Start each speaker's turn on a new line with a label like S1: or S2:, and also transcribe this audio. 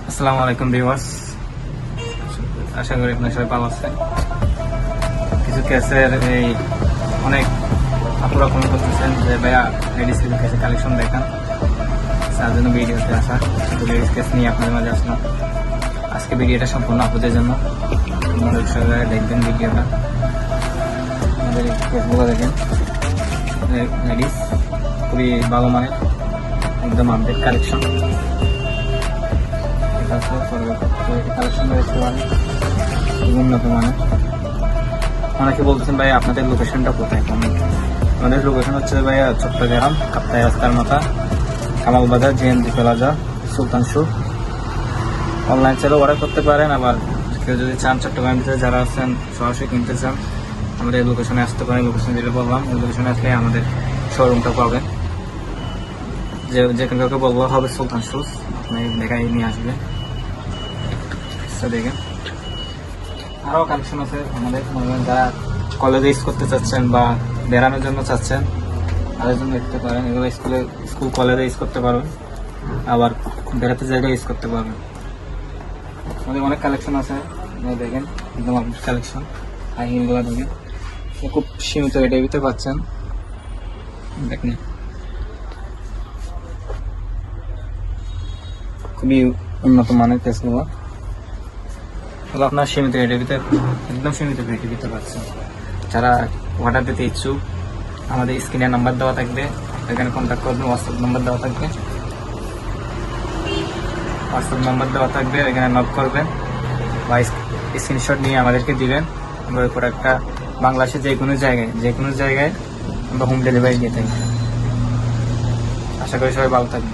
S1: আসসালামু আলাইকুম ভিউয়ার্স, আশা করি আপনারা সবাই ভালো আছেন। কিছু কেসের এই অনেক আপুরা কমেন্ট করতেছেন যে ভাইয়া লেডিস কেসের কালেকশন দেখান, তার জন্য ভিডিওতে আসা। শুধু লেডিস কেস নিয়ে আপনাদের মাঝে আসলাম। আজকে ভিডিওটা সম্পূর্ণ আপুদের জন্য, আমাদের সবাই দেখবেন ভিডিওটা। আমাদের কেসগুলো দেখেন, লেডিস খুবই ভালো মানের, একদম আপডেট কালেকশন। কালেকশন রয়েছে উন্নত মানের। অনেকে বলতেছেন ভাই আপনাদের লোকেশনটা কোথায়? আমাদের লোকেশন হচ্ছে ভাইয়া চট্টগ্রাম কাপ্তাই রাস্তার মাথা, কামাল বাজার, জিএমজি প্লাজা, সুলতান শু। অনলাইন চাইলে অর্ডার করতে পারেন, আবার কেউ যদি চান চট্টগ্রাম ভিতরে যারা আছেন সরাসরি কিনতে চান আমাদের লোকেশনে আসতে পারেন। লোকেশন যেটা বললাম ওই লোকেশনে আসলে আমাদের শোরুমটা পাবেন। যেখানে কাউকে বলবো হবে সুলতান শুজ, আপনি দেখাই নিয়ে আসবে। দেখেন আরও কালেকশন আছে আমাদের, যারা কলেজে ইউজ করতে চাচ্ছেন বা বেড়ানোর জন্য চাচ্ছেন তাদের জন্য দেখতে পারেন। এগুলো স্কুল কলেজে ইউজ করতে পারবেন, আবার বেড়াতে জায়গায় ইউজ করতে পারবেন। আমাদের অনেক কালেকশন আছে, দেখেন একদম আপনার কালেকশন। হাই হিলগুলো দেখেন, খুব সীমিত রেটের ভিতরে পাচ্ছেন। দেখেন খুবই উন্নত মানের কেসগুলো, আপনার সীমিত রেটের ভিতরে, একদম সীমিত রেটের ভিতরে পাচ্ছেন। যারা অর্ডার দিতে ইচ্ছুক আমাদের স্ক্রিনে নাম্বার দেওয়া থাকবে, এখানে কন্ট্যাক্ট করবেন। হোয়াটসঅ্যাপ নাম্বার দেওয়া থাকবে, এখানে নক করবেন বা স্ক্রিনশট নিয়ে আমাদেরকে দিবেন। আমরা ওই প্রোডাক্টটা বাংলাদেশের যে কোনো জায়গায় আমরা হোম ডেলিভারি দিয়ে থাকি। আশা করি সবাই ভালো থাকবে।